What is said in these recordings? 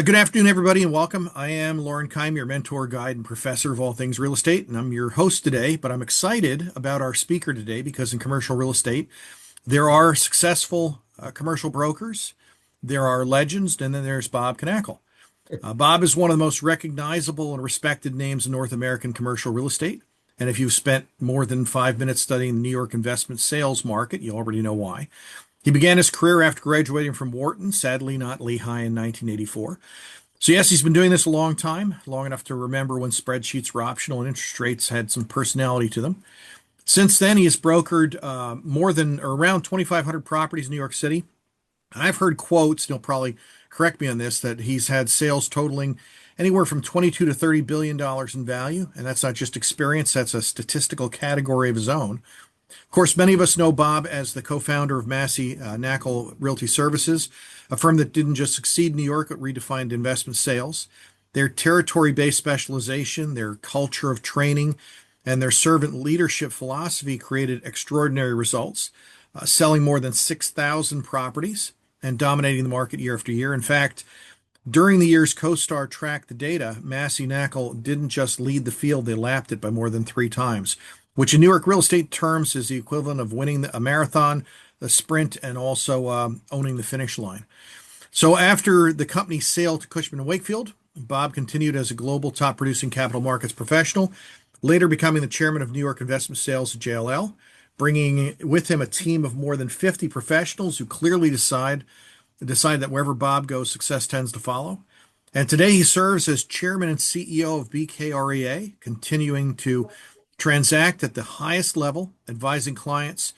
Good afternoon, everybody, and welcome. I am Loren Keim, your mentor, guide, and professor of all things real estate, and I'm your host today. But I'm excited about our speaker today because in commercial real estate, there are successful commercial brokers, there are legends, and then there's Bob Knakal. Bob is one of the most recognizable and respected names in North American commercial real estate. And if you've spent more than 5 minutes studying the New York investment sales market, you already know why. He began his career after graduating from Wharton, sadly not Lehigh, in 1984. So yes, he's been doing this a long time, long enough to remember when spreadsheets were optional and interest rates had some personality to them. Since then, he has brokered more than or around 2,500 properties in New York City. And I've heard quotes, and he'll probably correct me on this, that he's had sales totaling anywhere from 22 to 30 billion dollars in value. And that's not just experience, that's a statistical category of his own. Of course, many of us know Bob as the co-founder of Massey Knakal Realty Services, a firm that didn't just succeed in New York, but redefined investment sales. Their territory-based specialization, their culture of training, and their servant leadership philosophy created extraordinary results, selling more than 6,000 properties and dominating the market year after year. In fact, during the years CoStar tracked the data, Massey Knakal didn't just lead the field, they lapped it by more than three times, which in New York real estate terms is the equivalent of winning a marathon, the sprint, and also owning the finish line. So after the company's sale to Cushman & Wakefield, Bob continued as a global top producing capital markets professional, later becoming the chairman of New York investment sales at JLL, bringing with him a team of more than 50 professionals who clearly decide that wherever Bob goes, success tends to follow. And today he serves as chairman and CEO of BKREA, continuing to transact at the highest level, advising clients,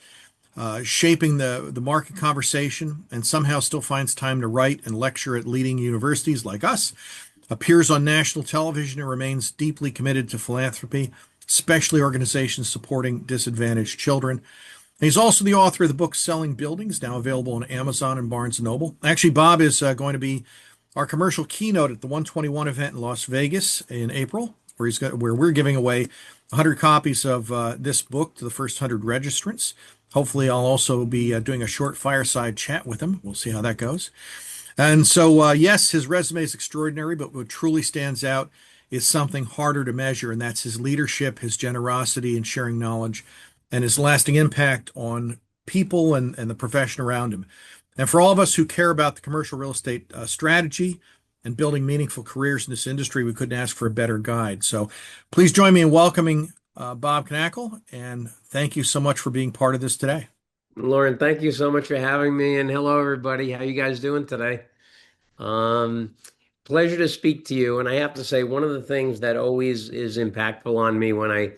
shaping the market conversation, and somehow still finds time to write and lecture at leading universities like us, appears on national television, and remains deeply committed to philanthropy, especially organizations supporting disadvantaged children. And he's also the author of the book Selling Buildings, now available on Amazon and Barnes & Noble. Actually, Bob is going to be our commercial keynote at the 121 event in Las Vegas in April, where we're giving away 100 copies of this book to the first 100 registrants. Hopefully, I'll also be doing a short fireside chat with him. We'll see how that goes. And so, yes, his resume is extraordinary, but what truly stands out is something harder to measure, and that's his leadership, his generosity in sharing knowledge, and his lasting impact on people and the profession around him. And for all of us who care about the commercial real estate strategy and building meaningful careers in this industry, we couldn't ask for a better guide. So please join me in welcoming Bob Knakal, and thank you so much for being part of this today. Loren, thank you so much for having me, and hello everybody. How you guys doing today? Um, Pleasure to speak to you. And I have to say, one of the things that always is impactful on me when I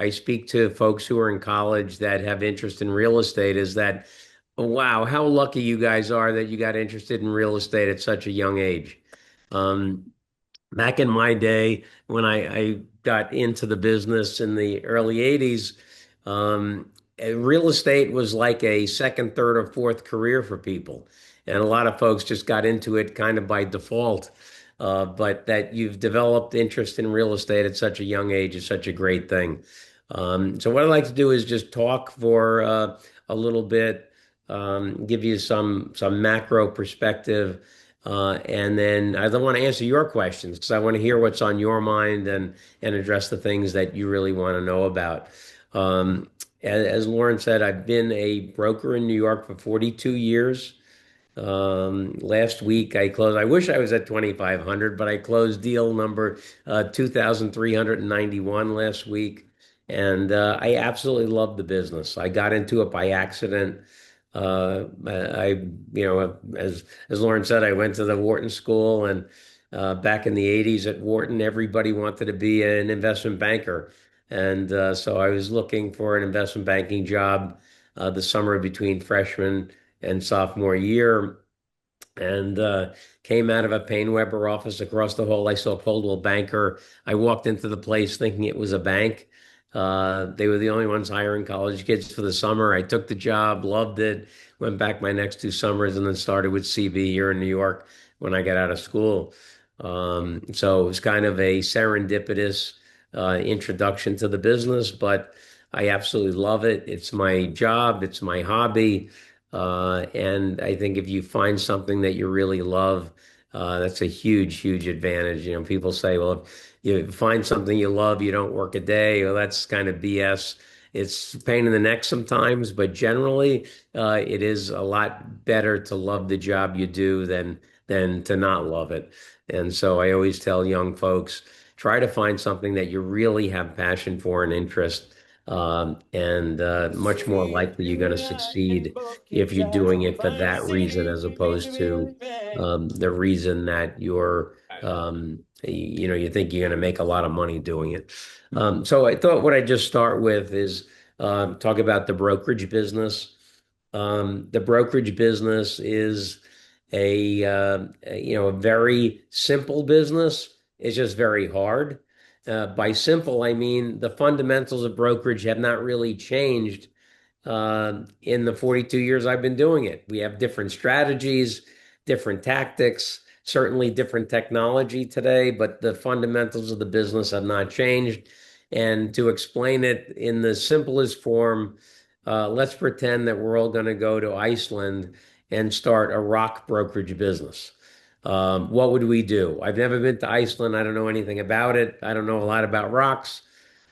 speak to folks who are in college that have interest in real estate is that, wow, how lucky you guys are that you got interested in real estate at such a young age. Um, Back in my day, when I got into the business in the early 80s, real estate was like a second, third, or fourth career for people. And a lot of folks just got into it kind of by default. But that you've developed interest in real estate at such a young age is such a great thing. So what I'd like to do is just talk for a little bit, give you some macro perspective, and then I don't want to answer your questions because I want to hear what's on your mind and address the things that you really want to know about. As Loren said, I've been a broker in New York for 42 years. Last week I closed. I wish I was at 2,500, but I closed deal number 2,391 last week, and I absolutely love the business. I got into it by accident. As Loren said, I went to the Wharton School, and back in the 80s at Wharton, everybody wanted to be an investment banker. And so I was looking for an investment banking job the summer between freshman and sophomore year, and came out of a Paine-Webber office across the hall. I saw Coldwell Banker. I walked into the place thinking it was a bank. They were the only ones hiring college kids for the summer. I took the job, loved it, went back my next two summers, and then started with CB here in New York when I got out of school. So it was kind of a serendipitous introduction to the business, but I absolutely love it. It's my job, it's my hobby. And I think if you find something that you really love, That's a huge, huge advantage. People say, well, if you find something you love, you don't work a day. Well, that's kind of BS. It's a pain in the neck sometimes, but generally, it is a lot better to love the job you do than to not love it. And so I always tell young folks, try to find something that you really have passion for and interest, and much more likely you're going to succeed if you're doing it for that reason as opposed to the reason that you think you're going to make a lot of money doing it. So I thought what I'd just start with is talk about the brokerage business. The brokerage business is a very simple business. It's just very hard. By simple, I mean the fundamentals of brokerage have not really changed in the 42 years I've been doing it. We have different strategies, different tactics, certainly different technology today, but the fundamentals of the business have not changed. And to explain it in the simplest form, let's pretend that we're all going to go to Iceland and start a rock brokerage business. What would we do? I've never been to Iceland. I don't know anything about it. I don't know a lot about rocks,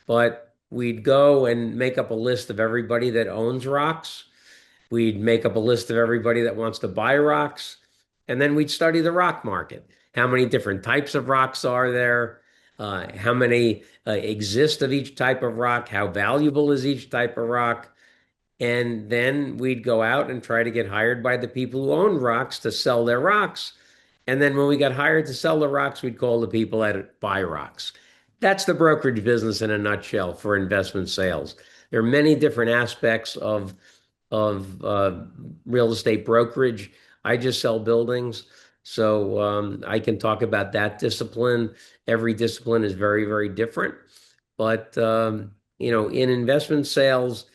but we'd go and make up a list of everybody that owns rocks. We'd make up a list of everybody that wants to buy rocks. And then we'd study the rock market. How many different types of rocks are there? How many exist of each type of rock? How valuable is each type of rock? And then we'd go out and try to get hired by the people who own rocks to sell their rocks. And then when we got hired to sell the rocks, we'd call the people that buy rocks. That's the brokerage business in a nutshell for investment sales. There are many different aspects of real estate brokerage. I just sell buildings, so I can talk about that discipline. Every discipline is very, very different. But in investment sales,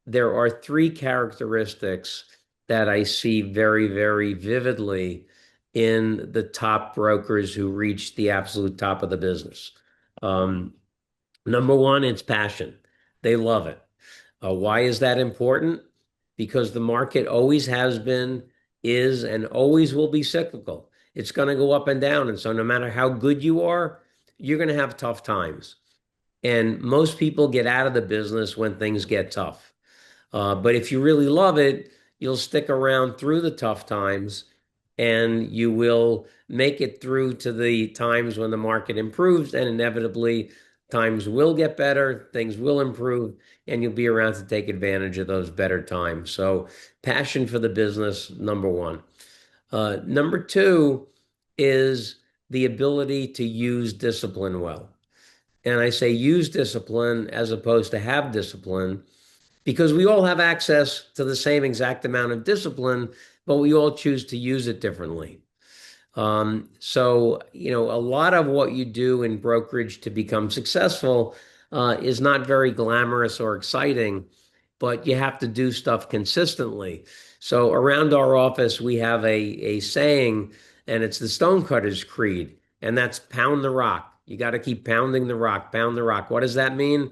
there are three characteristics that I see very, very vividly in the top brokers who reach the absolute top of the business. Um, Number one, it's passion. They love it. Why is that important? Because the market always has been, is, and always will be cyclical. It's going to go up and down. And so no matter how good you are, you're going to have tough times. And most people get out of the business when things get tough. But if you really love it, you'll stick around through the tough times and you will make it through to the times when the market improves, and inevitably times will get better, things will improve, and you'll be around to take advantage of those better times. So passion for the business, number one. Number two is the ability to use discipline well. And I say use discipline as opposed to have discipline, because we all have access to the same exact amount of discipline, but we all choose to use it differently. A lot of what you do in brokerage to become successful is not very glamorous or exciting, but you have to do stuff consistently. So around our office, we have a saying, and it's the Stonecutter's Creed, and that's pound the rock. You got to keep pounding the rock, pound the rock. What does that mean?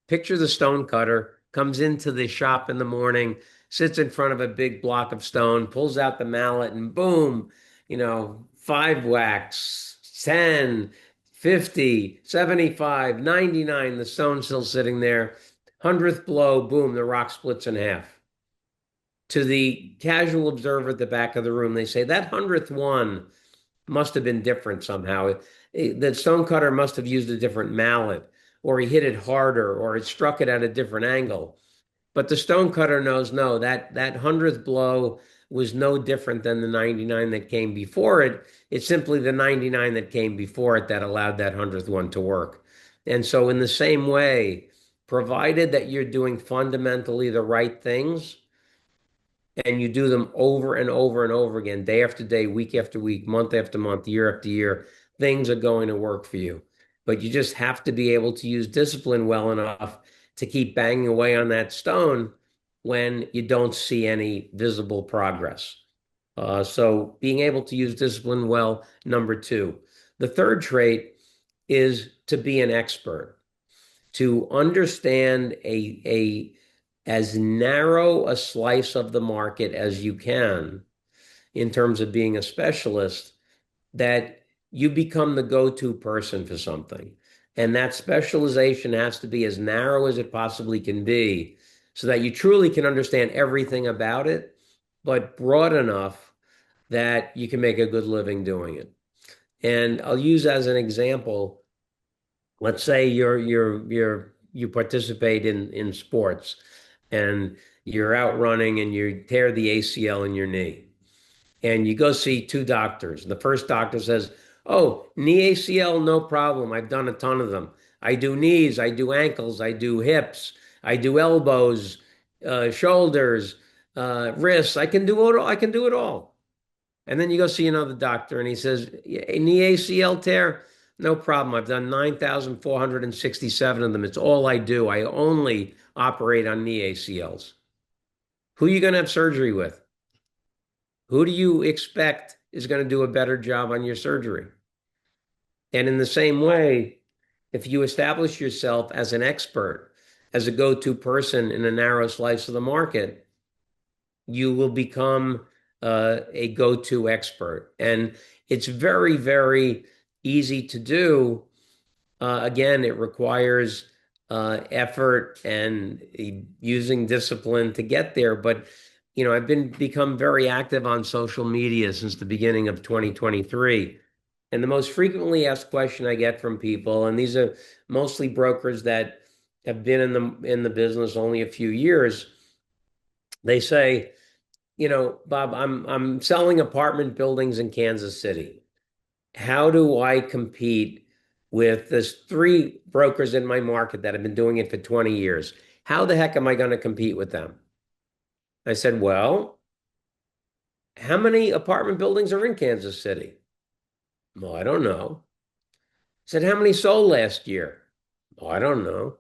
Picture the stonecutter comes into the shop in the morning, sits in front of a big block of stone, pulls out the mallet, and boom, 5 whacks, 10, 50, 75, 99, the stone's still sitting there. 100th blow, boom, the rock splits in half. To the casual observer at the back of the room, they say that 100th one must have been different somehow. The stonecutter must have used a different mallet, or he hit it harder, or it struck it at a different angle. But the stonecutter knows, no, that 100th blow was no different than the 99 that came before it. It's simply the 99 that came before it that allowed that 100th one to work. And so in the same way, provided that you're doing fundamentally the right things, and you do them over and over and over again, day after day, week after week, month after month, year after year, things are going to work for you. But you just have to be able to use discipline well enough to keep banging away on that stone when you don't see any visible progress. So being able to use discipline well, number two. The third trait is to be an expert, to understand a as narrow a slice of the market as you can in terms of being a specialist, that you become the go-to person for something. And that specialization has to be as narrow as it possibly can be so that you truly can understand everything about it, but broad enough that you can make a good living doing it. And I'll use as an example, let's say you participate in sports and you're out running and you tear the ACL in your knee and you go see two doctors. The first doctor says, "Oh, knee ACL, no problem. I've done a ton of them. I do knees, I do ankles, I do hips, I do elbows, shoulders, wrists. I can do it all. I can do it all." And then you go see another doctor and he says, "Knee ACL tear, no problem. I've done 9,467 of them. It's all I do. I only operate on knee ACLs." Who are you going to have surgery with? Who do you expect is going to do a better job on your surgery? And in the same way, if you establish yourself as an expert, as a go-to person in a narrow slice of the market, you will become a go-to expert. And it's very, very easy to do. Again, it requires effort and using discipline to get there. But I've become very active on social media since the beginning of 2023. And the most frequently asked question I get from people, and these are mostly brokers that have been in the business only a few years, they say, "Bob, I'm selling apartment buildings in Kansas City. How do I compete with there's three brokers in my market that have been doing it for 20 years? How the heck am I going to compete with them?" I said, "Well, how many apartment buildings are in Kansas City?" "Well, I don't know." I said, "How many sold last year?" "Well, I don't know."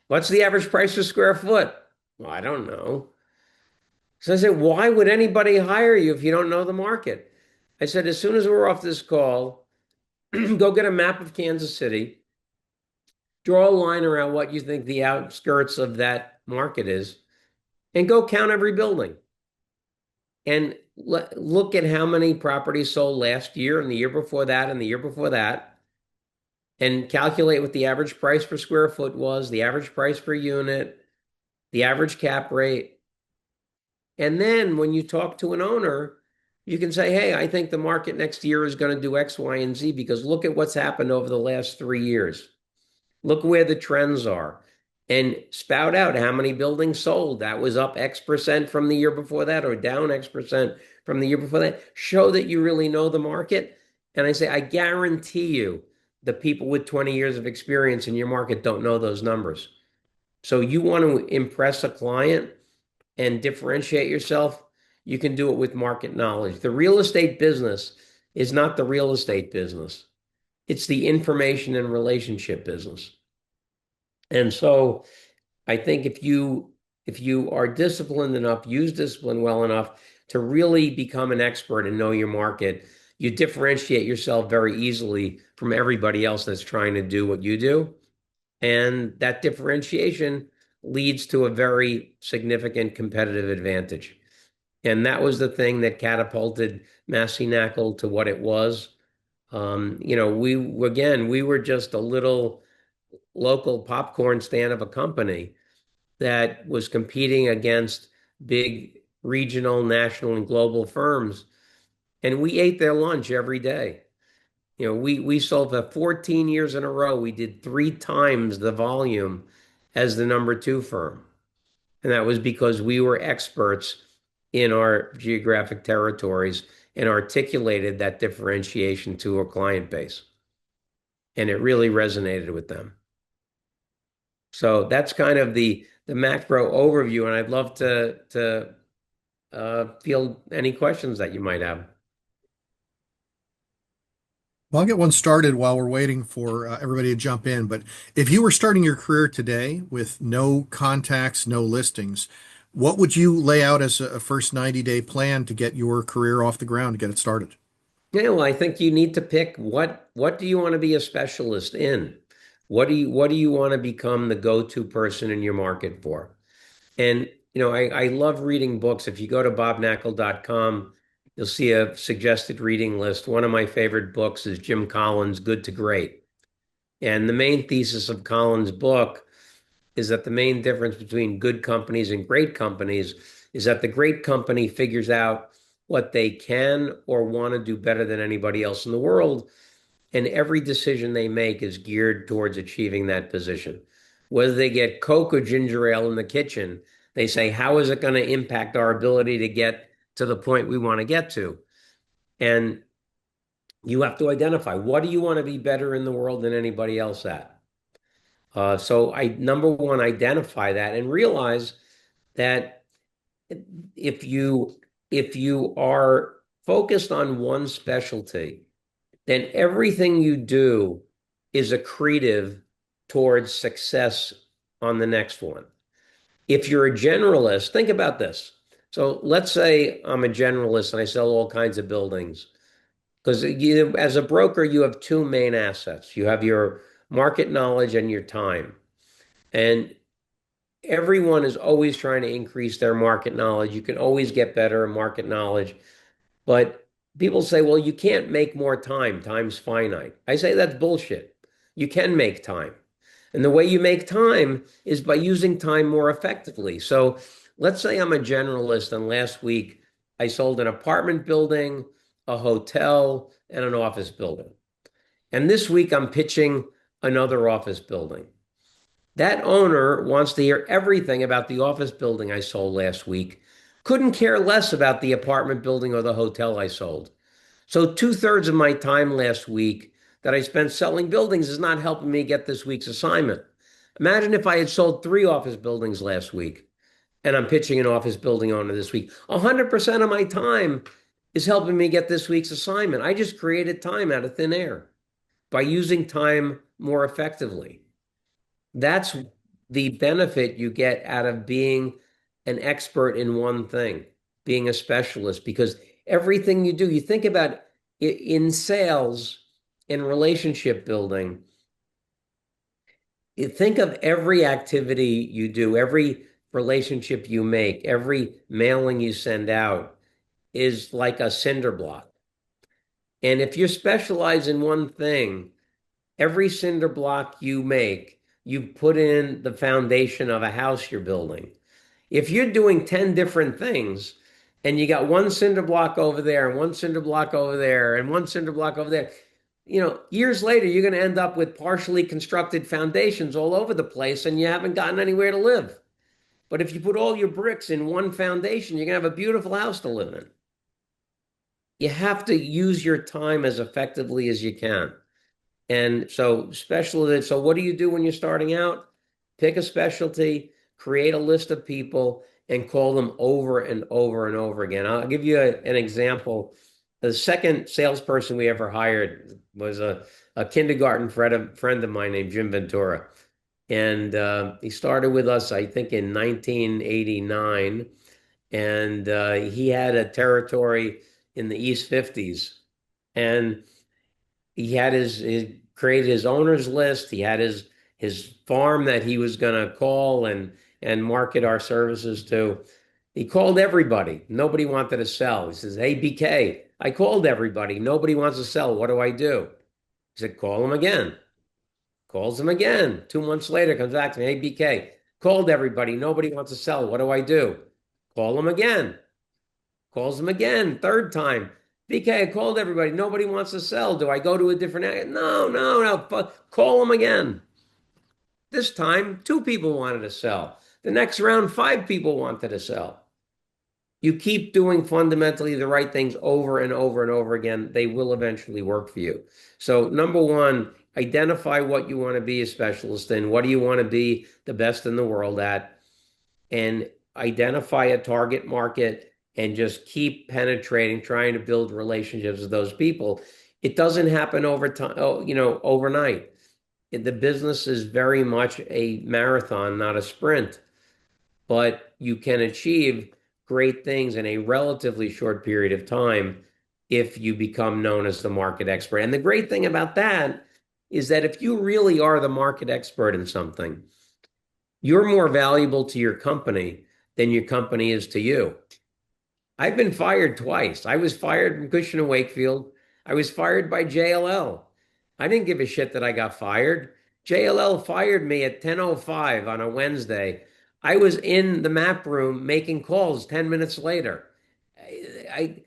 "What's the average price per square foot?" "Well, I don't know." So I said, "Why would anybody hire you if you don't know the market?" I said, "As soon as we're off this call, go get a map of Kansas City, draw a line around what you think the outskirts of that market is, and go count every building. And look at how many properties sold last year and the year before that and the year before that, and calculate what the average price per square foot was, the average price per unit, the average cap rate. And then when you talk to an owner, you can say, "Hey, I think the market next year is going to do X, Y, and Z because look at what's happened over the last 3 years. Look where the trends are." And spout out how many buildings sold. That was up X percent from the year before that, or down X percent from the year before that. Show that you really know the market. And I say, I guarantee you, the people with 20 years of experience in your market don't know those numbers. So you want to impress a client and differentiate yourself, you can do it with market knowledge. The real estate business is not the real estate business. It's the information and relationship business. And so I think if you are disciplined enough, use discipline well enough to really become an expert and know your market, you differentiate yourself very easily from everybody else that's trying to do what you do. And that differentiation leads to a very significant competitive advantage. And that was the thing that catapulted Massey Knakal to what it was. We were just a little local popcorn stand of a company that was competing against big regional, national, and global firms. And we ate their lunch every day. We sold for 14 years in a row. We did 3 times the volume as the number two firm. And that was because we were experts in our geographic territories and articulated that differentiation to our client base. And it really resonated with them. So that's kind of the macro overview. And I'd love to field any questions that you might have. Well, I'll get one started while we're waiting for everybody to jump in. But if you were starting your career today with no contacts, no listings, what would you lay out as a first 90-day plan to get your career off the ground, to get it started? Yeah, well, I think you need to pick what do you want to be a specialist in? What do you want to become the go-to person in your market for? And I love reading books. If you go to bobknakal.com, you'll see a suggested reading list. One of my favorite books is Jim Collins' Good to Great. And the main thesis of Collins' book is that the main difference between good companies and great companies is that the great company figures out what they can or want to do better than anybody else in the world. And every decision they make is geared towards achieving that position. Whether they get Coke or ginger ale in the kitchen, they say, how is it going to impact our ability to get to the point we want to get to? And you have to identify, what do you want to be better in the world than anybody else at? So number one, identify that and realize that if you are focused on one specialty, then everything you do is accretive towards success on the next one. If you're a generalist, think about this. So let's say I'm a generalist and I sell all kinds of buildings. Because as a broker, you have two main assets. You have your market knowledge and your time. And everyone is always trying to increase their market knowledge. You can always get better in market knowledge. But people say, well, you can't make more time. Time's finite. I say that's bullshit. You can make time. And the way you make time is by using time more effectively. So let's say I'm a generalist, and last week I sold an apartment building, a hotel, and an office building. And this week I'm pitching another office building. That owner wants to hear everything about the office building I sold last week, couldn't care less about the apartment building or the hotel I sold. So 2/3 of my time last week that I spent selling buildings is not helping me get this week's assignment. Imagine if I had sold 3 office buildings last week and I'm pitching an office building owner this week. 100% of my time is helping me get this week's assignment. I just created time out of thin air by using time more effectively. That's the benefit you get out of being an expert in one thing, being a specialist, because everything you do, you think about in sales, in relationship building, you think of every activity you do, every relationship you make, every mailing you send out is like a cinder block. And if you specialize in one thing, every cinder block you make, you put in the foundation of a house you're building. If you're doing 10 different things and you got one cinder block over there and one cinder block over there and one cinder block over there, years later, you're going to end up with partially constructed foundations all over the place and you haven't gotten anywhere to live. But if you put all your bricks in one foundation, you're going to have a beautiful house to live in. You have to use your time as effectively as you can. And so so what do you do when you're starting out? Pick a specialty, create a list of people, and call them over and over and over again. I'll give you an example. The second salesperson we ever hired was a kindergarten friend of mine named Jim Ventura. And he started with us, I think, in 1989. And he had a territory in the East 50s. And he had created his owner's list. He had his farm that he was going to call and market our services to. He called everybody. Nobody wanted to sell. He says, "Hey, BK, I called everybody. Nobody wants to sell. What do I do?" He said, "Call them again." Calls them again. 2 months later, comes back to me, "Hey, BK, called everybody. Nobody wants to sell. What do I do?" Call them again. Calls them again. Third time. "BK, I called everybody. Nobody wants to sell. Do I go to a different area?" No, no, no. Call them again. This time, 2 people wanted to sell. The next round, 5 people wanted to sell. You keep doing fundamentally the right things over and over and over again, they will eventually work for you. So number one, identify what you want to be a specialist in. What do you want to be the best in the world at? And identify a target market and just keep penetrating, trying to build relationships with those people. It doesn't happen over time, overnight. The business is very much a marathon, not a sprint. But you can achieve great things in a relatively short period of time if you become known as the market expert. And the great thing about that is that if you really are the market expert in something, you're more valuable to your company than your company is to you. I've been fired twice. I was fired from Cushman and Wakefield. I was fired by JLL. I didn't give a shit that I got fired. JLL fired me at 10:05 on a Wednesday. I was in the map room making calls 10 minutes later. I,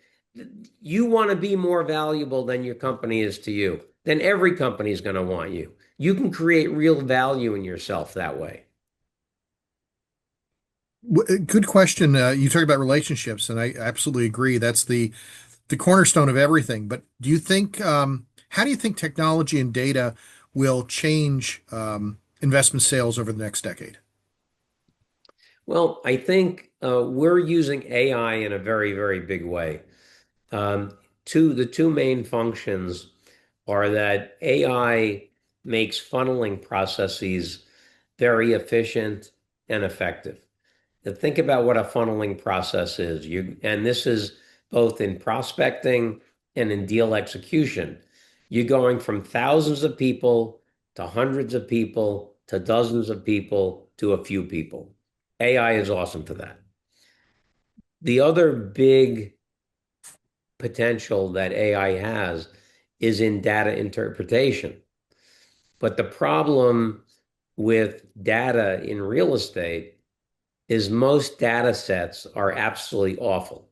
you want to be more valuable than your company is to you. Then every company is going to want you. You can create real value in yourself that way. Good question. You talk about relationships, and I absolutely agree. That's the cornerstone of everything. But do you think, how do you think technology and data will change investment sales over the next decade? Well, I think we're using AI in a very, very big way. The two main functions are that AI makes funneling processes very efficient and effective. Now, think about what a funneling process is. And this is both in prospecting and in deal execution. You're going from thousands of people to hundreds of people to dozens of people to a few people. AI is awesome for that. The other big potential that AI has is in data interpretation. But the problem with data in real estate is most data sets are absolutely awful.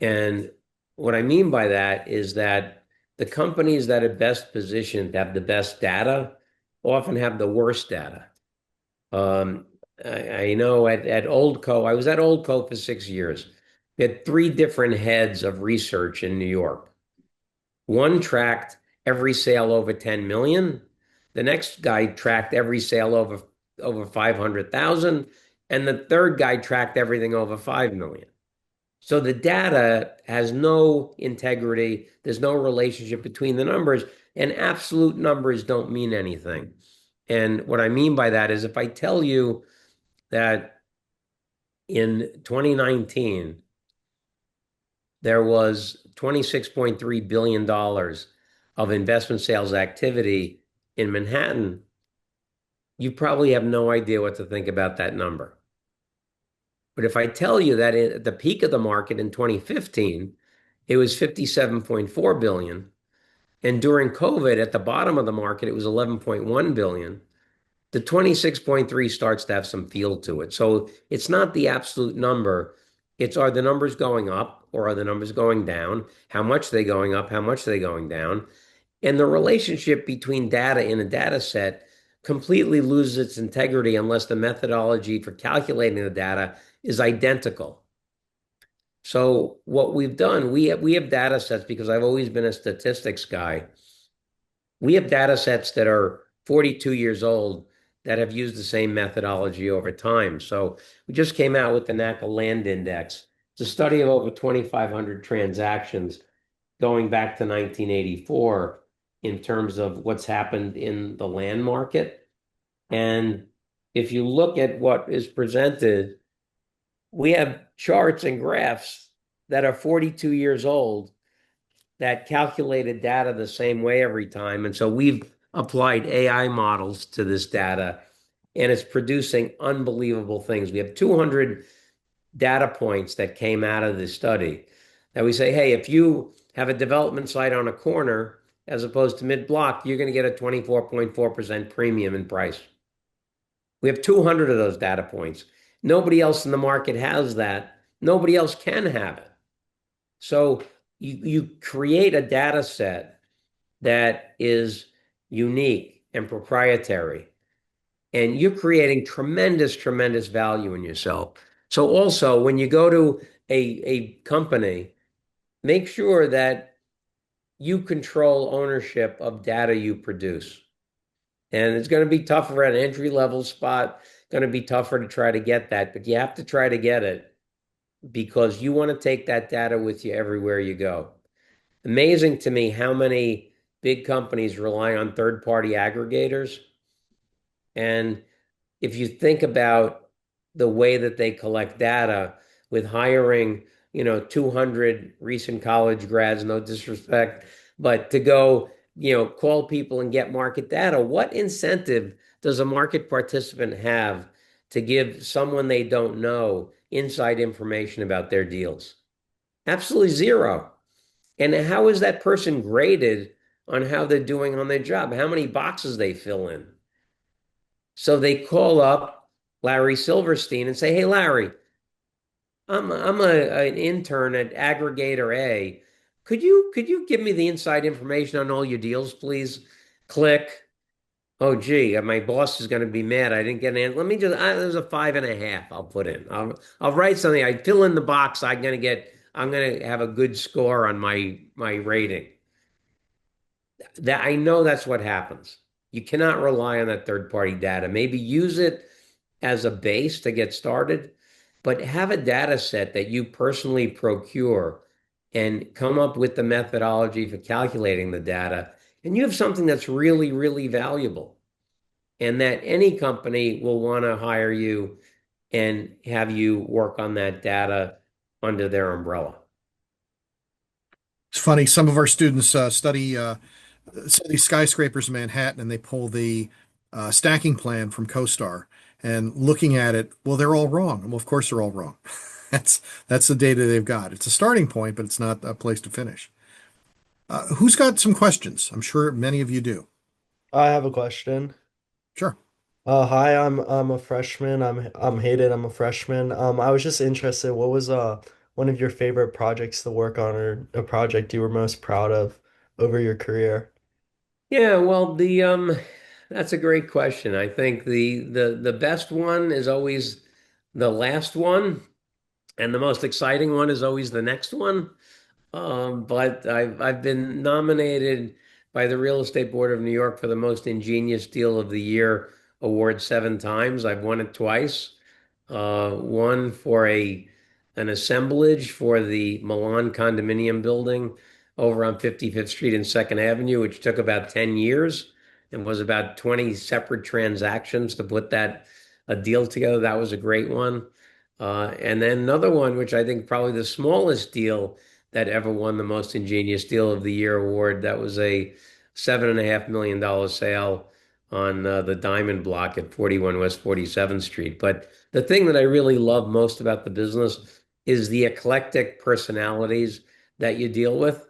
And what I mean by that is that the companies that are best positioned to have the best data often have the worst data. Um, I know at Oldco, I was at Oldco for 6 years. We had three different heads of research in New York. One tracked every sale over 10 million. The next guy tracked every sale over 500,000. And the third guy tracked everything over 5 million. So the data has no integrity. There's no relationship between the numbers, and absolute numbers don't mean anything. And what I mean by that is if I tell you that in 2019, there was $26.3 billion of investment sales activity in Manhattan, you probably have no idea what to think about that number. But if I tell you that at the peak of the market in 2015, it was 57.4 billion, and during COVID at the bottom of the market, it was 11.1 billion, the 26.3 starts to have some feel to it. So it's not the absolute number. It's are the numbers going up or are the numbers going down? How much are they going up? How much are they going down? And the relationship between data in a data set completely loses its integrity unless the methodology for calculating the data is identical. So what we've done, we have data sets because I've always been a statistics guy. We have data sets that are 42 years old that have used the same methodology over time. So we just came out with the Knakal Land Index. It's a study of over 2,500 transactions going back to 1984 in terms of what's happened in the land market. And if you look at what is presented, we have charts and graphs that are 42 years old that calculated data the same way every time. And so we've applied AI models to this data, and it's producing unbelievable things. We have 200 data points that came out of this study that we say, hey, if you have a development site on a corner as opposed to mid-block, you're going to get a 24.4% premium in price. We have 200 of those data points. Nobody else in the market has that. Nobody else can have it. So you create a data set that is unique and proprietary, and you're creating tremendous, tremendous value in yourself. So also, when you go to a company, make sure that you control ownership of data you produce. And it's going to be tougher at an entry level spot, going to be tougher to try to get that, but you have to try to get it because you want to take that data with you everywhere you go. Amazing to me how many big companies rely on third-party aggregators. And if you think about the way that they collect data with hiring, 200 recent college grads, no disrespect, but to go, call people and get market data, what incentive does a market participant have to give someone they don't know inside information about their deals? Absolutely zero. And how is that person graded on how they're doing on their job? How many boxes they fill in? So they call up Larry Silverstein and say, "Hey, Larry, I'm an intern at Aggregator A. Could you give me the inside information on all your deals, please?" Click. Oh, gee, my boss is going to be mad. I didn't get an answer. Let me just, there's a 5.5 I'll put in. I'll write something. I fill in the box. I'm going to have a good score on my rating. That I know that's what happens. You cannot rely on that third party data. Maybe use it as a base to get started, but have a data set that you personally procure and come up with the methodology for calculating the data. And you have something that's really, really valuable and that any company will want to hire you and have you work on that data under their umbrella. It's funny. Some of our students study skyscrapers in Manhattan, and they pull the stacking plan from CoStar. And looking at it, well, they're all wrong. Well, of course, they're all wrong. That's the data they've got. It's a starting point, but it's not a place to finish. Who's got some questions? I'm sure many of you do. I have a question. Sure. Hi, I'm a freshman. I'm Hayden. I'm a freshman. I was just interested, what was one of your favorite projects to work on, or a project you were most proud of over your career? Yeah, well, the that's a great question. I think the best one is always the last one, and the most exciting one is always the next one. But I've been nominated by the Real Estate Board of New York for the most ingenious deal of the year award 7 times. I've won it twice. One for a an assemblage for the Milan condominium building over on 55th Street and Second Avenue, which took about 10 years and was about 20 separate transactions to put that a deal together. That was a great one. And then another one, which I think probably the smallest deal that ever won the most ingenious deal of the year award. That was a $7.5 million sale on the Diamond Block at 41 West 47th Street. But the thing that I really love most about the business is the eclectic personalities that you deal with.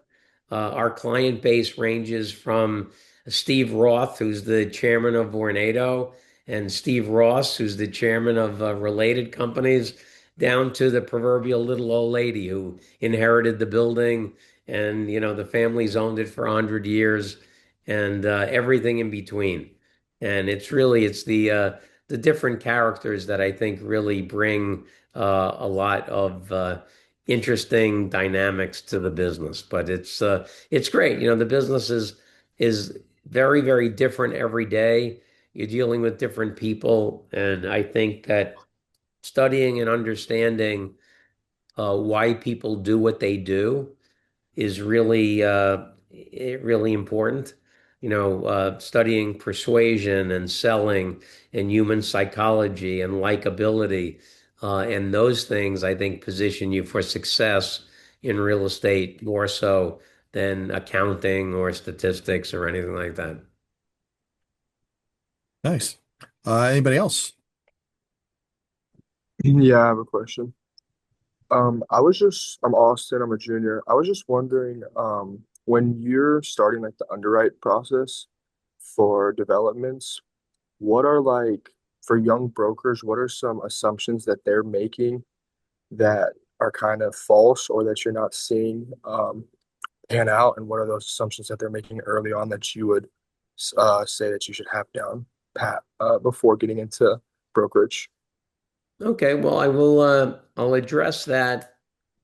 Our client base ranges from Steve Roth, who's the chairman of Vornado, and Steve Ross, who's the chairman of related companies, down to the proverbial little old lady who inherited the building, and the family's owned it for 100 years, and everything in between. And it's the different characters that I think really bring a lot of interesting dynamics to the business. But it's great. The business is very, very different every day. You're dealing with different people, and I think that studying and understanding why people do what they do is really important. Studying persuasion and selling and human psychology and likability, and those things I think position you for success in real estate more so than accounting or statistics or anything like that. Nice. Anybody else? Yeah, I have a question. I'm Austin, I'm a junior. I was just wondering, when you're starting like the underwrite process for developments, what are like for young brokers, what are some assumptions that they're making that are kind of false or that you're not seeing pan out? And what are those assumptions that they're making early on that you would say that you should have down pat before getting into brokerage? Okay, well, I'll address that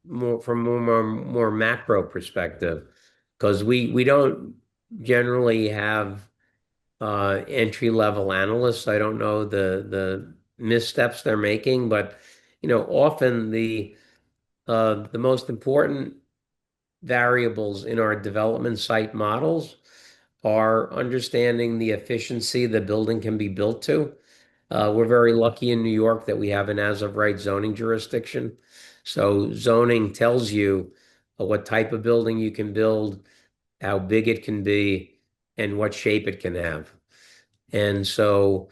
more from more macro perspective, because we don't generally have entry level analysts. I don't know the missteps they're making, but often the most important variables in our development site models are understanding the efficiency the building can be built to. We're very lucky in New York that we have an as of right zoning jurisdiction. So zoning tells you what type of building you can build, how big it can be, and what shape it can have. And so,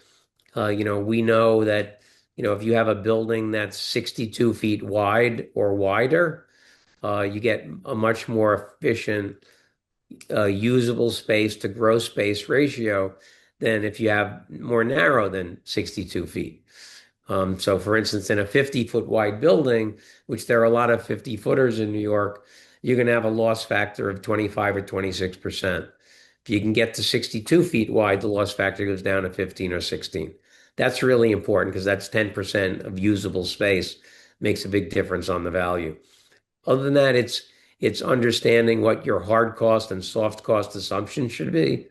we know that if you have a building that's 62 feet wide or wider, you get a much more efficient usable space to gross space ratio than if you have more narrow than 62 feet. So for instance, in a 50-foot wide building, which there are a lot of 50 footers in New York, you're going to have a loss factor of 25 or 26%. If you can get to 62 feet wide, the loss factor goes down to 15 or 16. That's really important because that's 10% of usable space, makes a big difference on the value. Other than that, it's understanding what your hard cost and soft cost assumption should be,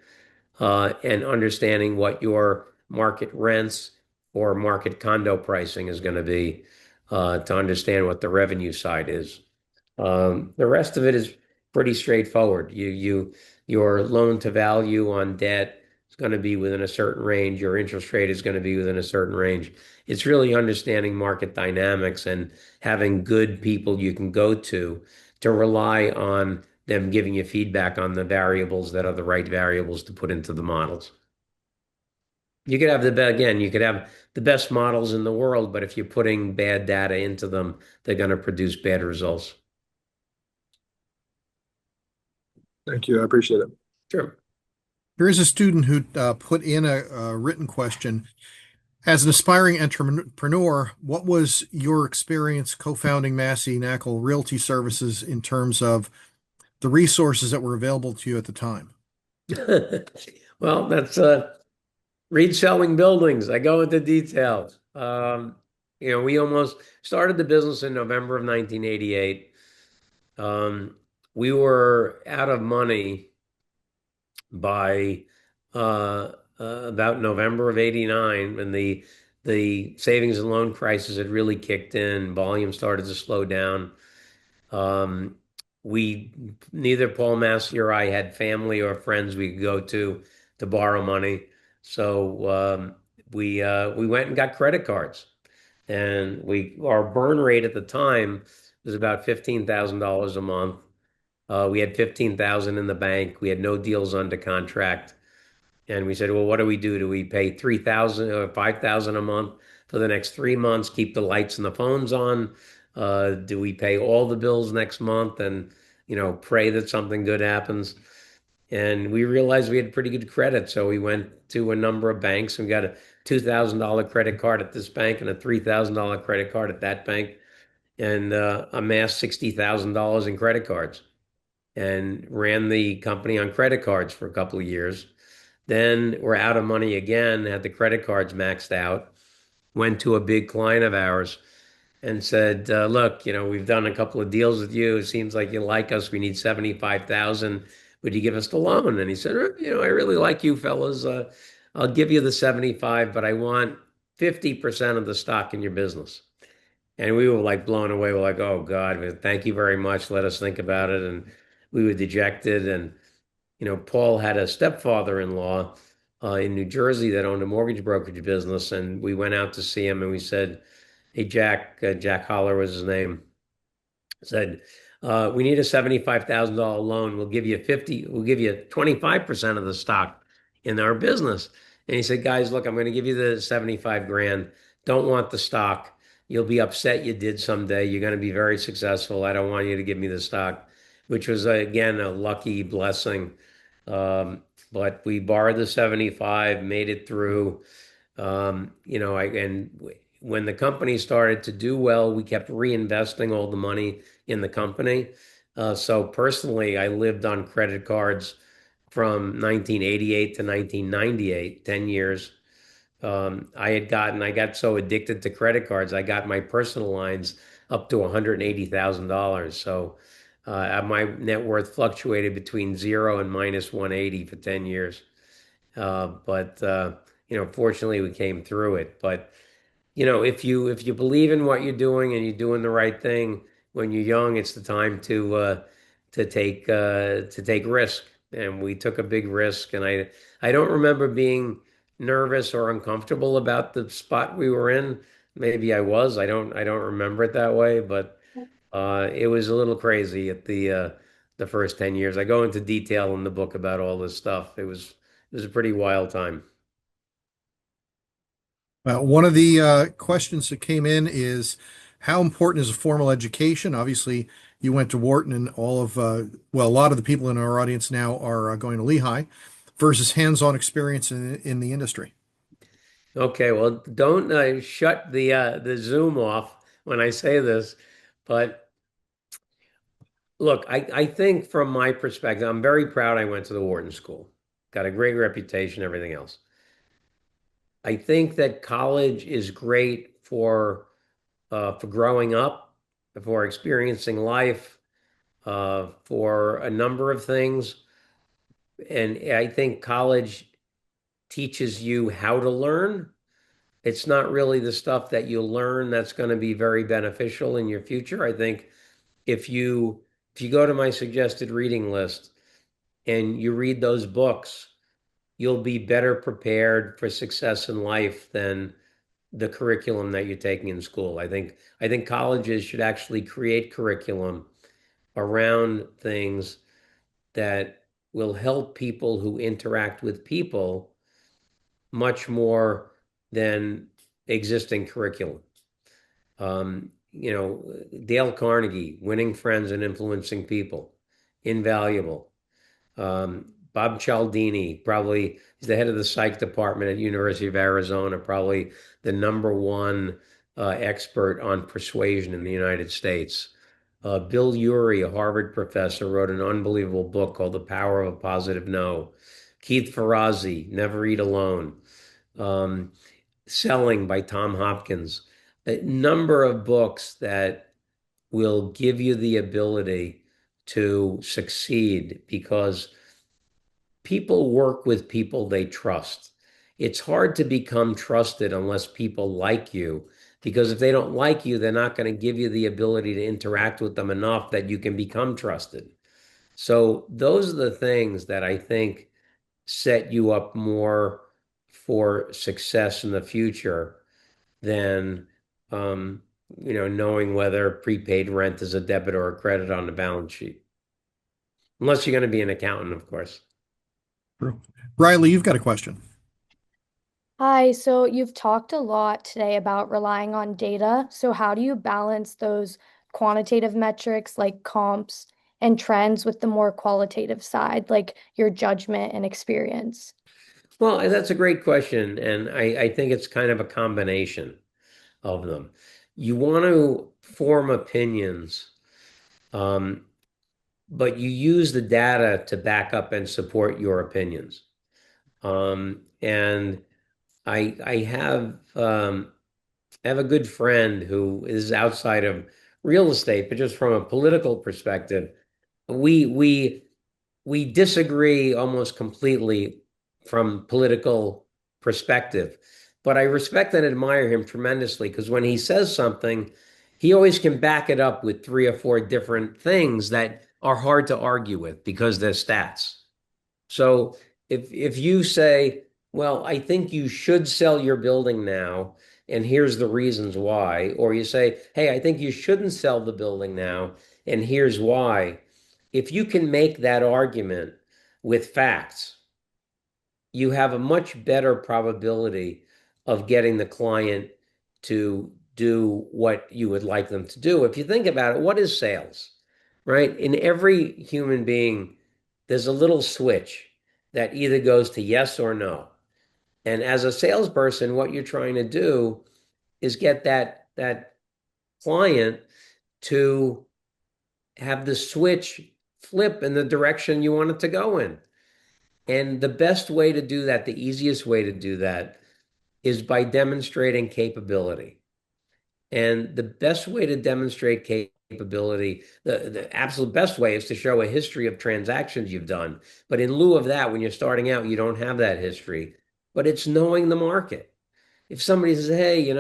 and understanding what your market rents or market condo pricing is going to be, to understand what the revenue side is. The rest of it is pretty straightforward. Your loan to value on debt is going to be within a certain range. Your interest rate is going to be within a certain range. It's really understanding market dynamics and having good people you can go to rely on them giving you feedback on the variables that are the right variables to put into the models. You could have again, you could have the best models in the world, but if you're putting bad data into them, they're going to produce bad results. Thank you. I appreciate it. Sure. Here is a student who put in a written question. As an aspiring entrepreneur, what was your experience co-founding Massey Knakal Realty Services in terms of the resources that were available to you at the time? Well, that's read Selling Buildings. I go into details. We almost started the business in November of 1988. We were out of money by about November of 89, when the savings and loan crisis had really kicked in. Volume started to slow down. We Neither Paul Massey or I had family or friends we could go to borrow money. So we went and got credit cards, and our burn rate at the time was about $15,000 a month. We had 15,000 in the bank. We had no deals under contract. And we said, well, what do we do? Do we pay 3,000 or 5,000 a month for the next 3 months, keep the lights and the phones on? Do we pay all the bills next month and, pray that something good happens? And we realized we had pretty good credit. So we went to a number of banks and got a $2,000 credit card at this bank and a $3,000 credit card at that bank, and amassed $60,000 in credit cards and ran the company on credit cards for a couple of years. Then we're out of money again, had the credit cards maxed out, went to a big client of ours and said, look, we've done a couple of deals with you. It seems like you like us. We need 75,000. Would you give us the loan? And he said, I really like you fellas. I'll give you the 75, but I want 50% of the stock in your business. And we were like blown away. We're like, oh God, thank you very much. Let us think about it. And we were dejected. And Paul had a stepfather-in-law in New Jersey that owned a mortgage brokerage business, and we went out to see him, and we said, "Hey, Jack," Jack Holler was his name, said, "We need a $75,000 loan. We'll give you 25% of the stock in our business." And he said, "Guys, look, I'm going to give you the 75 grand. Don't want the stock. You'll be upset you did someday. You're going to be very successful. I don't want you to give me the stock," which was, again, a lucky blessing. But we borrowed the 75, made it through. When the company started to do well, we kept reinvesting all the money in the company. So personally, I lived on credit cards from 1988 to 1998, 10 years. I got so addicted to credit cards, I got my personal lines up to $180,000. So my net worth fluctuated between zero and minus 180 for 10 years. But fortunately, we came through it. But if you believe in what you're doing and you're doing the right thing when you're young, it's the time to take risk. And we took a big risk. And I don't remember being nervous or uncomfortable about the spot we were in. Maybe I was. I don't remember it that way, but it was a little crazy at the first 10 years. I go into detail in the book about all this stuff. It was a pretty wild time. One of the questions that came in is how important is a formal education? Obviously, you went to Wharton, and well, a lot of the people in our audience now are going to Lehigh versus hands-on experience in the industry. Okay, well, don't shut the Zoom off when I say this, but look, I think from my perspective, I'm very proud I went to the Wharton School. Got a great reputation, everything else. I think that college is great for growing up, for experiencing life, for a number of things. And I think college teaches you how to learn. It's not really the stuff that you learn that's going to be very beneficial in your future. I think if you if you go to my suggested reading list and you read those books, you'll be better prepared for success in life than the curriculum that you're taking in school. I think colleges should actually create curriculum around things that will help people who interact with people much more than existing curriculum. Dale Carnegie, Winning Friends and Influencing People, invaluable. Bob Cialdini, probably he's the head of the psych department at University of Arizona, probably the number one expert on persuasion in the United States. Bill Urey, a Harvard professor, wrote an unbelievable book called The Power of a Positive No. Keith Ferrazzi, Never Eat Alone. Um, Selling by Tom Hopkins. A number of books that will give you the ability to succeed because people work with people they trust. It's hard to become trusted unless people like you, because if they don't like you, they're not going to give you the ability to interact with them enough that you can become trusted. So those are the things that I think set you up more for success in the future than um, knowing whether prepaid rent is a debit or a credit on the balance sheet. Unless you're going to be an accountant, of course. True. Riley, you've got a question. Hi, so you've talked a lot today about relying on data. So how do you balance those quantitative metrics like comps and trends with the more qualitative side, like your judgment and experience? Well, that's a great question. And I think it's kind of a combination of them. You want to form opinions, um, but you use the data to back up and support your opinions. And I have a good friend who is outside of real estate, but just from a political perspective, we we we disagree almost completely from political perspective. But I respect and admire him tremendously because when he says something, he always can back it up with three or four different things that are hard to argue with because they're stats. So if you say, well, I think you should sell your building now, and here's the reasons why, or you say, hey, I think you shouldn't sell the building now, and here's why. If you can make that argument with facts, you have a much better probability of getting the client to do what you would like them to do. If you think about it, what is sales, right? In every human being, there's a little switch that either goes to yes or no. And as a salesperson, what you're trying to do is get that client to have the switch flip in the direction you want it to go in. And the best way to do that, the easiest way to do that, is by demonstrating capability. And the best way to demonstrate capability, the absolute best way is to show a history of transactions you've done. But in lieu of that, when you're starting out, you don't have that history. But it's knowing the market. If somebody says, hey,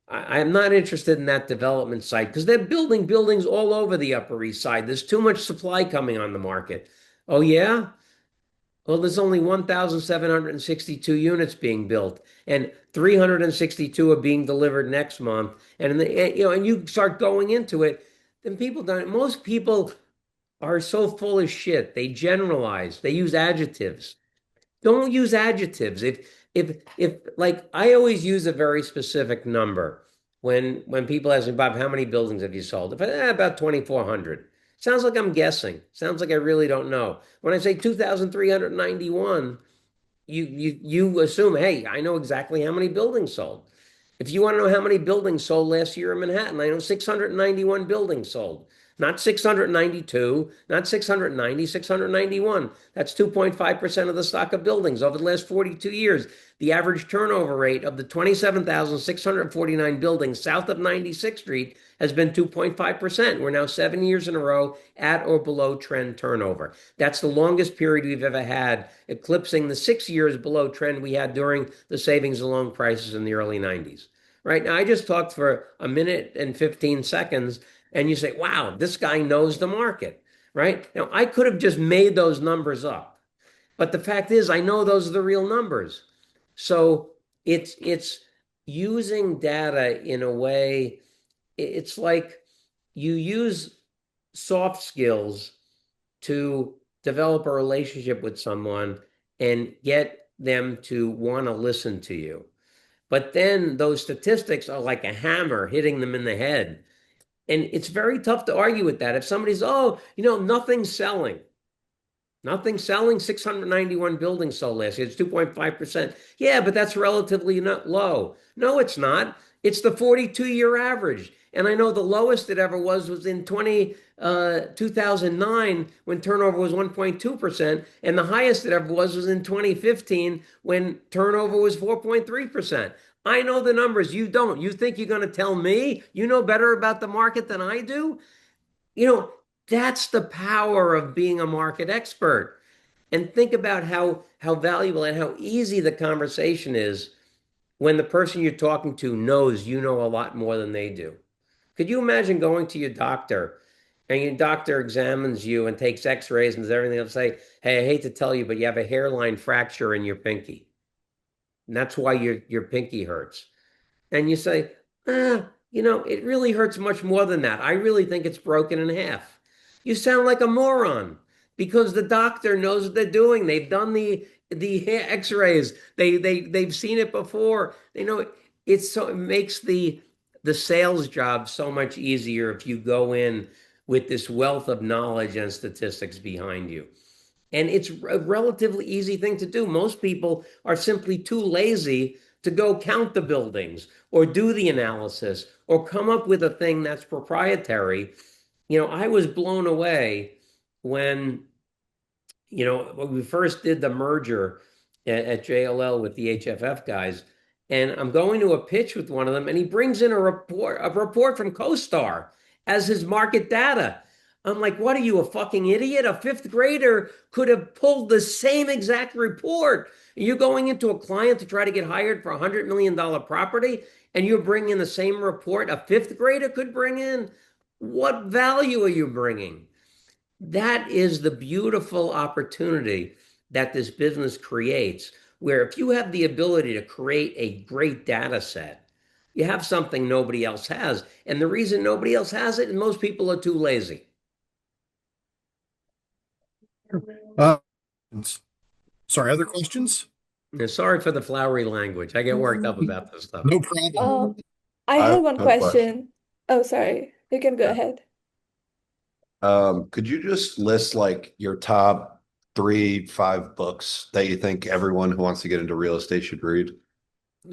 I'm not interested in that development site because they're building buildings all over the Upper East Side. There's too much supply coming on the market. Oh, yeah? Well, there's only 1,762 units being built, and 362 are being delivered next month. And you start going into it, then people don't. Most people are so full of shit. They generalize. They use adjectives. Don't use adjectives. If if like I always use a very specific number when people ask me, Bob, how many buildings have you sold? If I, about 2,400. Sounds like I'm guessing. Sounds like I really don't know. When I say 2,391, you assume, hey, I know exactly how many buildings sold. If you want to know how many buildings sold last year in Manhattan, I know 691 buildings sold. Not 692, not 690, 691. That's 2.5% of the stock of buildings over the last 42 years. The average turnover rate of the 27,649 buildings south of 96th Street has been 2.5%. We're now 7 years in a row at or below trend turnover. That's the longest period we've ever had, eclipsing the 6 years below trend we had during the savings and loan crisis in the early 90s. Right now, I just talked for a minute and 15 seconds, and you say, wow, this guy knows the market, right? Now, I could have just made those numbers up, but the fact is, I know those are the real numbers. So it's using data in a way, it's like you use soft skills to develop a relationship with someone and get them to want to listen to you. But then those statistics are like a hammer hitting them in the head. And it's very tough to argue with that. If somebody's, oh, nothing's selling. Nothing selling, 691 buildings sold last year. It's 2.5%. Yeah, but that's relatively not low. No, it's not. It's the 42-year average. And I know the lowest it ever was in 2009 when turnover was 1.2%. And the highest it ever was in 2015 when turnover was 4.3%. I know the numbers. You don't. You think you're going to tell me you know better about the market than I do? You know, that's the power of being a market expert. And think about how valuable and how easy the conversation is when the person you're talking to knows you know a lot more than they do. Could you imagine going to your doctor and your doctor examines you and takes x-rays and does everything else, say, hey, I hate to tell you, but you have a hairline fracture in your pinky. And that's why your pinky hurts. And you say, it really hurts much more than that. I really think it's broken in half. You sound like a moron because the doctor knows what they're doing. They've done the x-rays. They've seen it before. They know it. It makes the sales job so much easier if you go in with this wealth of knowledge and statistics behind you. And it's a relatively easy thing to do. Most people are simply too lazy to go count the buildings or do the analysis or come up with a thing that's proprietary. I was blown away when, when we first did the merger at JLL with the HFF guys. And I'm going to a pitch with one of them, and he brings in a report from CoStar as his market data. I'm like, what are you, a fucking idiot? A fifth grader could have pulled the same exact report. You're going into a client to try to get hired for a $100 million property, and you're bringing the same report a fifth grader could bring in? What value are you bringing? That is the beautiful opportunity that this business creates, where if you have the ability to create a great data set, you have something nobody else has. And the reason nobody else has it is most people are too lazy. Uh, Sorry, other questions? Sorry for the flowery language. I get worked up about this stuff. No problem. I I had have one a question. question. Oh, sorry. You can go ahead. Could you just list like your top 3, 5 books that you think everyone who wants to get into real estate should read?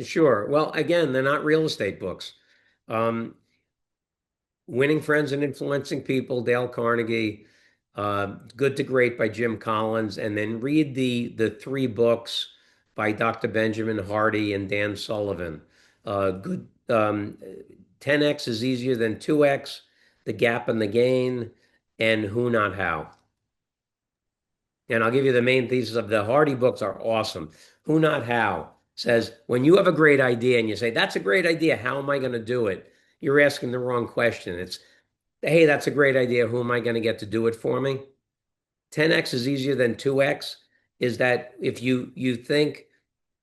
Sure. Well, again, they're not real estate books. Winning Friends and Influencing People, Dale Carnegie, Good to Great by Jim Collins, and then read the 3 books by Dr. Benjamin Hardy and Dan Sullivan. Good 10x is easier than 2x, The Gap and the Gain, and Who Not How. And I'll give you the main thesis of the Hardy books are awesome. Who Not How says, when you have a great idea and you say, that's a great idea, how am I going to do it? You're asking the wrong question. It's, hey, that's a great idea. Who am I going to get to do it for me? 10x is easier than 2x is that if you think,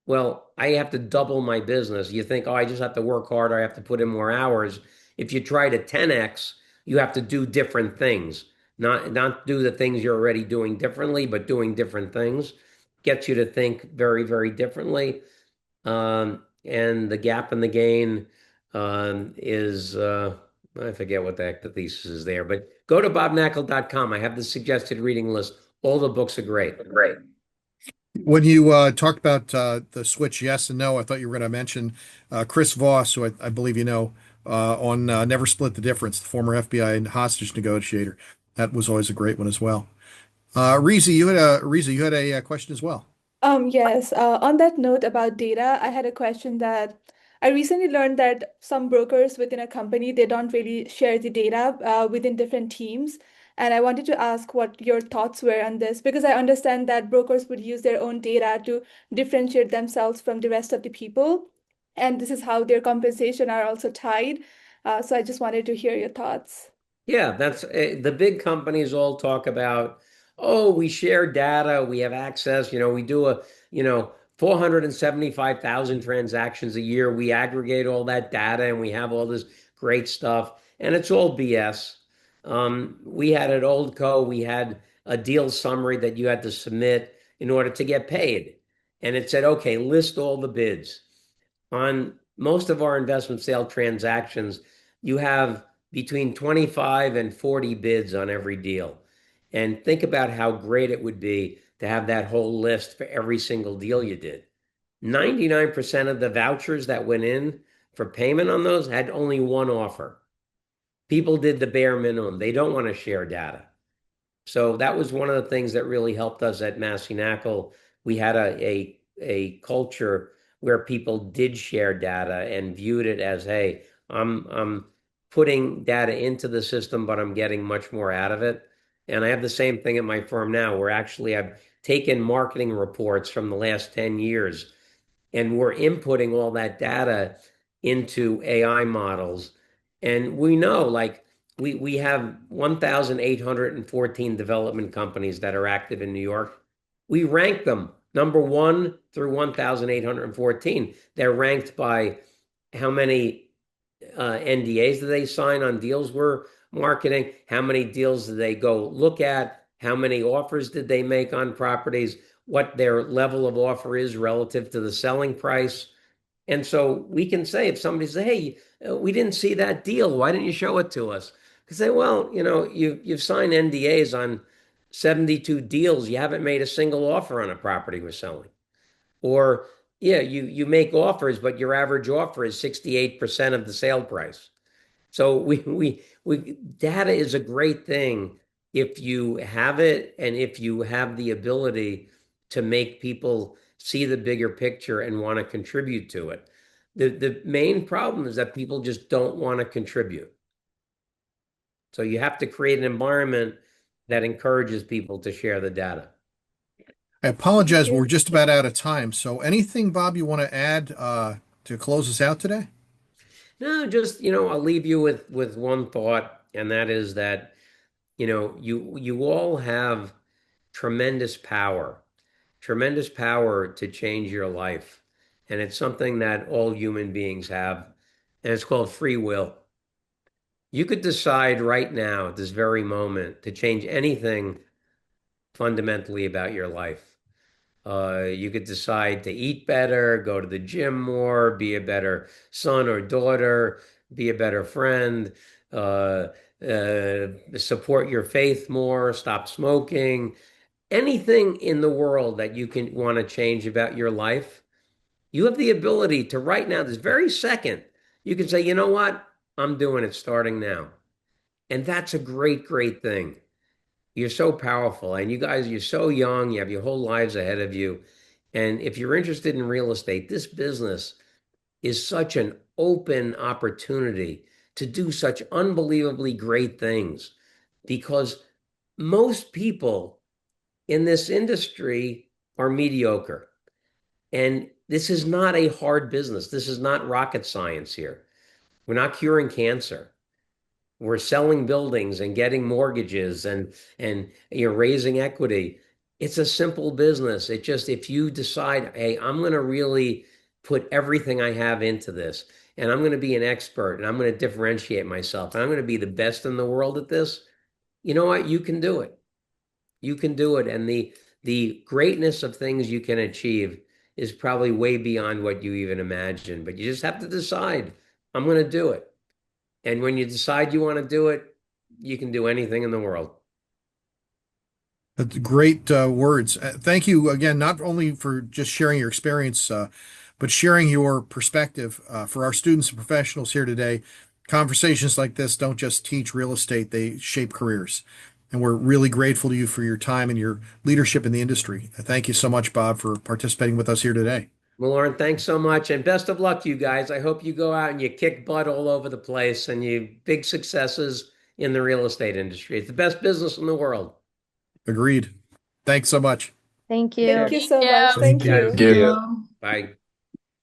well, I have to double my business. You think, oh, I just have to work harder. I have to put in more hours. If you try to 10x, you have to do different things, not do the things you're already doing differently, but doing different things. Gets you to think very, very differently. And the gap in the gain is I forget what the heck the thesis is there, but go to bobknakal.com. I have the suggested reading list. All the books are great. Great. When you talked about the switch yes and no, I thought you were going to mention Chris Voss, who I believe you know, on Never Split the Difference, the former FBI hostage negotiator. That was always a great one as well. Riza, you had a question as well. Yes, on that note about data, I had a question that I recently learned that some brokers within a company, they don't really share the data within different teams. And I wanted to ask what your thoughts were on this, because I understand that brokers would use their own data to differentiate themselves from the rest of the people. And this is how their compensation are also tied. So I just wanted to hear your thoughts. Yeah, that's the big companies all talk about, oh, we share data, we have access, we do 475,000 transactions a year. We aggregate all that data and we have all this great stuff, and it's all BS. We had at Oldco, we had a deal summary that you had to submit in order to get paid. And it said, okay, list all the bids. On most of our investment sale transactions, you have between 25 and 40 bids on every deal. And think about how great it would be to have that whole list for every single deal you did. 99% of the vouchers that went in for payment on those had only one offer. People did the bare minimum. They don't want to share data. So that was one of the things that really helped us at Massey Knakal. We had a culture where people did share data and viewed it as, hey, I'm putting data into the system, but I'm getting much more out of it. And I have the same thing at my firm now, where actually I've taken marketing reports from the last 10 years and we're inputting all that data into AI models. And we know, like, we have 1,814 development companies that are active in New York. We rank them number one through 1,814. They're ranked by how many NDAs do they sign on deals we're marketing, how many deals did they go look at, how many offers did they make on properties, what their level of offer is relative to the selling price. And so we can say, if somebody says, hey, we didn't see that deal, why didn't you show it to us? Because say, well, you've signed NDAs on 72 deals. You haven't made a single offer on a property we're selling. Or, yeah, you make offers, but your average offer is 68% of the sale price. So we data is a great thing if you have it and if you have the ability to make people see the bigger picture and want to contribute to it. The main problem is that people just don't want to contribute. So you have to create an environment that encourages people to share the data. I Thank apologize, you. we're just about out of time. So anything, Bob, you want to add to close us out today? No, just, I'll leave you with one thought, and that is that, you all have tremendous power to change your life. And it's something that all human beings have, and it's called free will. You could decide right now, at this very moment, to change anything fundamentally about your life. You could decide to eat better, go to the gym more, be a better son or daughter, be a better friend, support your faith more, stop smoking. Anything in the world that you can want to change about your life, you have the ability to right now, this very second, you can say, you know what? I'm doing it starting now. And that's a great, great thing. You're so powerful. And you guys, you're so young. You have your whole lives ahead of you. And if you're interested in real estate, this business is such an open opportunity to do such unbelievably great things, because most people in this industry are mediocre. And this is not a hard business. This is not rocket science here. We're not curing cancer. We're selling buildings and getting mortgages and you're raising equity. It's a simple business. It just, if you decide, hey, I'm going to really put everything I have into this, and I'm going to be an expert, and I'm going to differentiate myself, and I'm going to be the best in the world at this, you know what? You can do it. You can do it. And the greatness of things you can achieve is probably way beyond what you even imagine. But you just have to decide, I'm going to do it. And when you decide you want to do it, you can do anything in the world. That's great words. Thank you again, not only for just sharing your experience, but sharing your perspective for our students and professionals here today. Conversations like this don't just teach real estate, they shape careers. And we're really grateful to you for your time and your leadership in the industry. Thank you so much, Bob, for participating with us here today. Well, Loren, thanks so much. And best of luck to you guys. I hope you go out and you kick butt all over the place and you big successes in the real estate industry. It's the best business in the world. Agreed. Thanks so much. Thank you. Thank you so much. Thank Thank you. you. Bye.